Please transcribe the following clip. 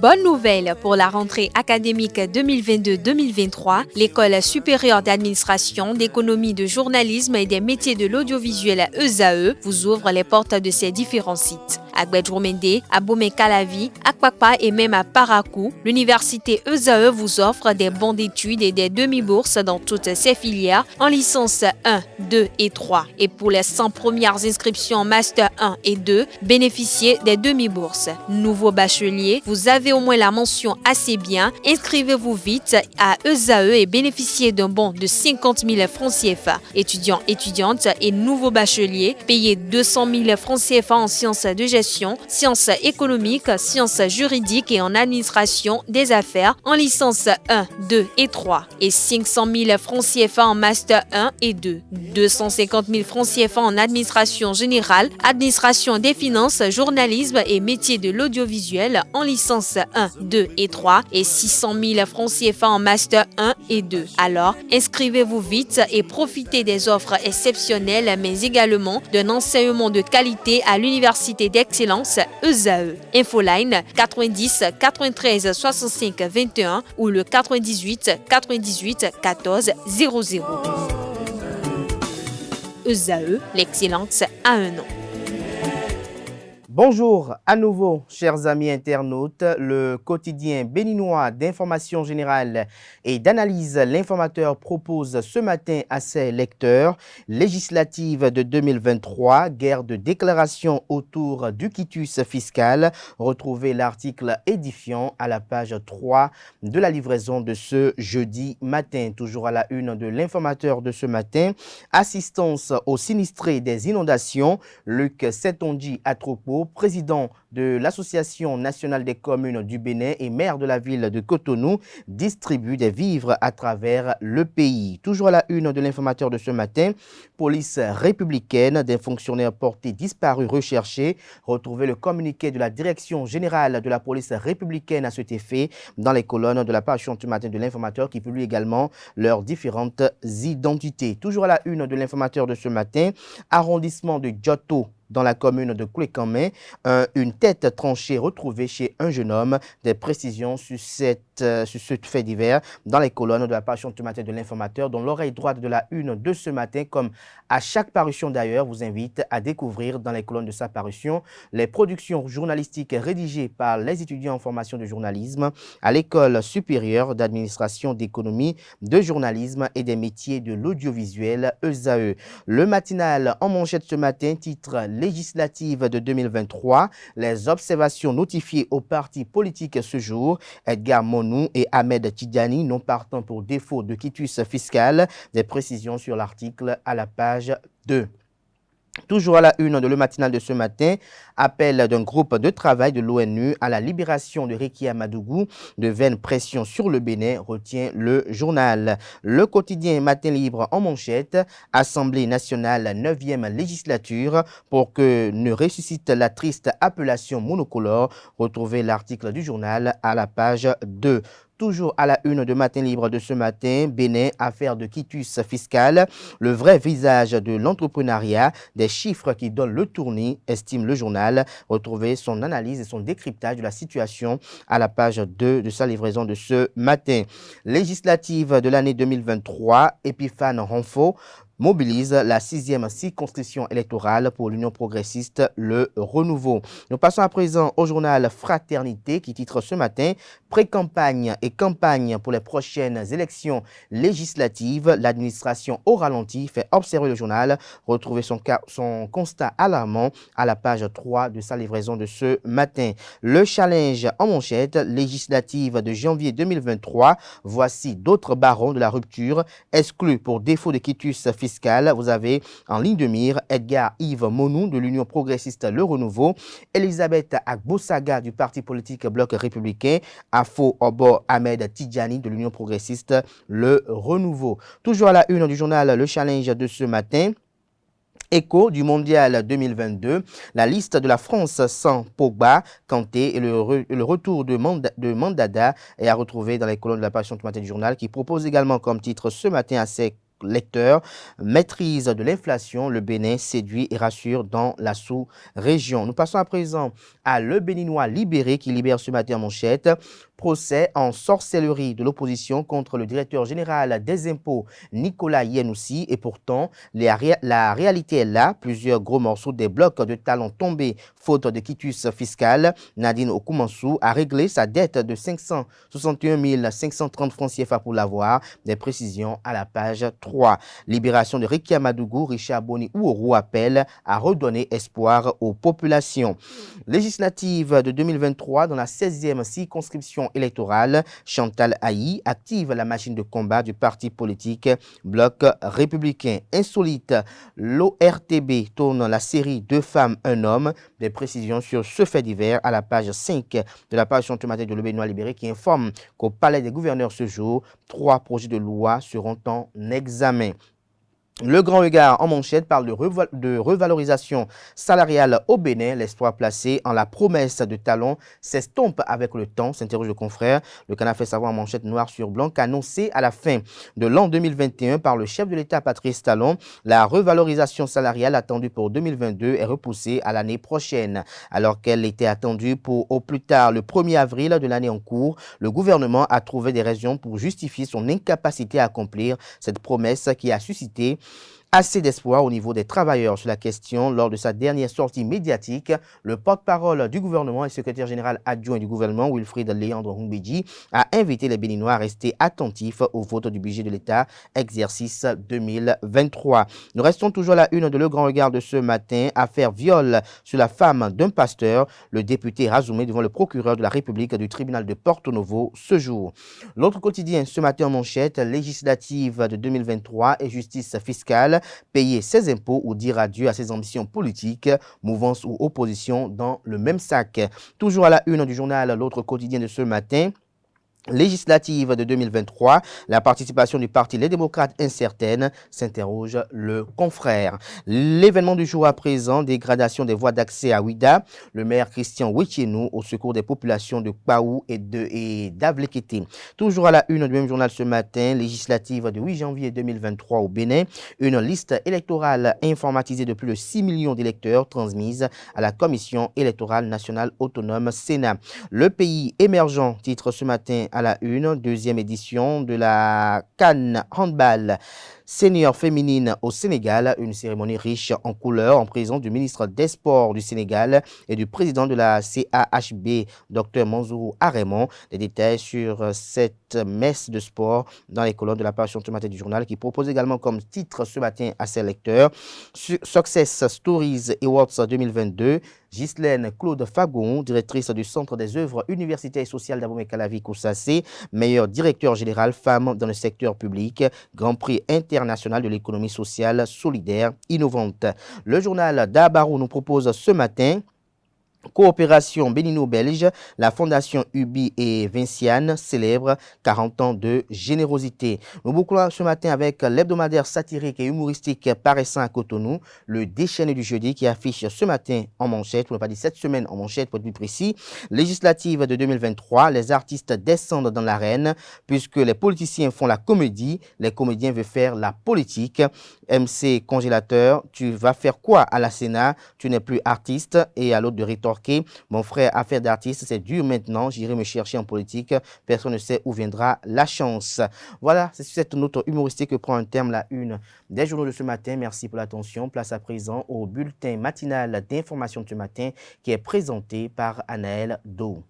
Bonne nouvelle pour la rentrée académique 2022-2023, l'École supérieure d'administration, d'économie, de journalisme et des métiers de l'audiovisuel ESAE vous ouvre les portes de ses différents sites. À Gbedjomende, à Bomé-Calavi, à Kpakpa et même à Parakou, l'université ESAE vous offre des bons d'études et des demi-bourses dans toutes ses filières en licence 1, 2 et 3. Et pour les 100 premières inscriptions en master 1 et 2, bénéficiez des demi-bourses. Nouveau bachelier, vous avez au moins la mention assez bien. Inscrivez-vous vite à ESAE et bénéficiez d'un bon de 50 000 francs CFA. Étudiants, étudiantes et nouveaux bacheliers, payez 200 000 francs CFA en sciences de gestion, sciences économiques, sciences juridiques et en administration des affaires en licence 1, 2 et 3 et 500 000 francs CFA en master 1 et 2, 250 000 francs CFA en administration générale, administration des finances, journalisme et métiers de l'audiovisuel en licence 1, 2 et 3 et 600 000 francs CFA en master 1 et 2. Alors, inscrivez-vous vite et profitez des offres exceptionnelles mais également d'un enseignement de qualité à l'université d'excellence ESAE. Infoline 90 93 65 21 ou le 98 98 14 00. ESAE, l'excellence à un nom. Bonjour à nouveau, chers amis internautes. Le quotidien béninois d'information générale et d'analyse, l'informateur propose ce matin à ses lecteurs législative de 2023, guerre de déclaration autour du quitus fiscal. Retrouvez l'article édifiant à la page 3 de la livraison de ce jeudi matin. Toujours à la une de l'informateur de ce matin, assistance aux sinistrés des inondations. Luc Setonji Atropo, président de l'Association nationale des communes du Bénin et maire de la ville de Cotonou, distribue des vivres à travers le pays. Toujours à la une de l'informateur de ce matin, police républicaine, des fonctionnaires portés disparus recherchés. Retrouvez le communiqué de la direction générale de la police républicaine à cet effet dans les colonnes de la page du matin de l'informateur qui publie également leurs différentes identités. Toujours à la une de l'informateur de ce matin, arrondissement de Djoto, dans la commune de Kouékamé, une tête tranchée retrouvée chez un jeune homme. Des précisions sur ce fait divers dans les colonnes de la parution du matin de l'informateur, dont l'oreille droite de la une de ce matin, comme à chaque parution d'ailleurs, vous invite à découvrir dans les colonnes de sa parution les productions journalistiques rédigées par les étudiants en formation de journalisme à l'École supérieure d'administration d'économie, de journalisme et des métiers de l'audiovisuel ESAE. Le matinal en manchette ce matin, titre législative de 2023, les observations notifiées aux partis politiques ce jour, Edgar Monou et Ahmed Tidjani non partant pour défaut de quitus fiscal. Des précisions sur l'article à la page 2. Toujours à la une de le matinal de ce matin, appel d'un groupe de travail de l'ONU à la libération de Réki Amadougou, de vaines pressions sur le Bénin, retient le journal. Le quotidien Matin Libre en manchette, Assemblée nationale 9e législature pour que ne ressuscite la triste appellation monocolore. Retrouvez l'article du journal à la page 2. Toujours à la une de Matin Libre de ce matin, Bénin, affaire de quitus fiscal, le vrai visage de l'entrepreneuriat, des chiffres qui donnent le tournis, estime le journal. Retrouvez son analyse et son décryptage de la situation à la page 2 de sa livraison de ce matin. Législative de l'année 2023, Epiphane Renfo mobilise la 6e circonscription électorale pour l'Union progressiste, le Renouveau. Nous passons à présent au journal Fraternité qui titre ce matin « Pré-campagne et campagne pour les prochaines élections législatives. L'administration au ralenti » fait observer le journal. Retrouvez son constat alarmant à la page 3 de sa livraison de ce matin. Le challenge en manchette législative de janvier 2023. Voici d'autres barons de la rupture exclus pour défaut de quitus fiscal. Vous avez en ligne de mire Edgar Yves Monou de l'Union progressiste Le Renouveau, Elisabeth Agbosaga du parti politique Bloc républicain, Afo Obo Ahmed Tidjani de l'Union progressiste Le Renouveau. Toujours à la une du journal Le Challenge de ce matin, écho du mondial 2022, la liste de la France sans Pogba, Kanté et le retour de Mandanda est à retrouver dans les colonnes de la page du matin du journal qui propose également comme titre ce matin à ses lecteur. Maîtrise de l'inflation, le Bénin séduit et rassure dans la sous-région. Nous passons à présent à Le Béninois libéré qui libère ce matin en manchette. Procès en sorcellerie de l'opposition contre le directeur général des impôts Nicolas Yenoussi. Et pourtant, la réalité est là. Plusieurs gros morceaux des blocs de talons tombés faute de quitus fiscal. Nadine Okumansou a réglé sa dette de 561 530 francs CFA pour l'avoir. Des précisions à la page 3. Libération de Rekia Madougou, Richard Boni Ouourou appelle à redonner espoir aux populations. Législative de 2023 dans la 16e circonscription électorale, Chantal Aïe active la machine de combat du parti politique Bloc républicain. Insolite, l'ORTB tourne la série Deux femmes, un homme. Des précisions sur ce fait divers à la page 5 de la page ce matin de Le Béninois libéré qui informe qu'au Palais des gouverneurs ce jour, 3 projets de loi seront en examen. Le Grand Regard en manchette parle de revalorisation salariale au Bénin. L'espoir placé en la promesse de talons s'estompe avec le temps, s'interroge le confrère. Le Canard fait savoir en manchette noir sur blanc qu'annoncé à la fin de l'an 2021 par le chef de l'État Patrice Talon, la revalorisation salariale attendue pour 2022 est repoussée à l'année prochaine. Alors qu'elle était attendue pour au plus tard le 1er avril de l'année en cours, le gouvernement a trouvé des raisons pour justifier son incapacité à accomplir cette promesse qui a suscité assez d'espoir au niveau des travailleurs sur la question. Lors de sa dernière sortie médiatique, le porte-parole du gouvernement et secrétaire général adjoint du gouvernement, Wilfried Léandre Humbedji, a invité les Béninois à rester attentifs au vote du budget de l'État, exercice 2023. Nous restons toujours à la une de Le Grand Regard de ce matin. Affaire viol sur la femme d'un pasteur. Le député Razoumé devant le procureur de la République du tribunal de Porto Novo ce jour. L'autre quotidien ce matin en manchette, législative de 2023 et justice fiscale. Payer ses impôts ou dire adieu à ses ambitions politiques, mouvance ou opposition dans le même sac. Toujours à la une du journal L'autre quotidien de ce matin. Législative de 2023, la participation du parti Les Démocrates incertaine, s'interroge le confrère. L'événement du jour à présent, dégradation des voies d'accès à Ouida, le maire Christian Wetchenou au secours des populations de Kpaou et d'Avlekete. Toujours à la une du même journal ce matin, législative de 8 janvier 2023 au Bénin, une liste électorale informatisée de plus de 6 millions d'électeurs transmise à la Commission électorale nationale autonome Sénat. Le pays émergent, titre ce matin à la une, deuxième édition de la CAN Handball senior féminine au Sénégal, une cérémonie riche en couleurs en présence du ministre des Sports du Sénégal et du président de la CAHB, Dr Mansourou Arémon. Des détails sur cette messe de sport dans les colonnes de la page ce matin du journal qui propose également comme titre ce matin à ses lecteurs Success Stories Awards 2022. Ghislaine Claude Fagon, directrice du Centre des œuvres universitaires et sociales d'Abomey-Calavi Koussacé, meilleur directeur général femme dans le secteur public, Grand Prix international de l'économie sociale solidaire innovante. Le journal d'Abarou nous propose ce matin coopération bénino-belge, la fondation Ubi et Vinciane célèbre 40 ans de générosité. Nous bouclons ce matin avec l'hebdomadaire satirique et humoristique paraissant à Cotonou, le déchaîné du jeudi qui affiche ce matin en manchette, pour ne pas dire cette semaine en manchette pour être plus précis, législative de 2023, les artistes descendent dans l'arène puisque les politiciens font la comédie, les comédiens veulent faire la politique. MC Congélateur, tu vas faire quoi à la Sénat? Tu n'es plus artiste. Et à l'autre de rétorquer, mon frère, affaire d'artiste, c'est dur maintenant, j'irai me chercher en politique, personne ne sait où viendra la chance. Voilà, c'est sur cette note humoristique que prend un terme la une des journaux de ce matin. Merci pour l'attention. Place à présent au bulletin matinal d'information de ce matin qui est présenté par Anaël Do.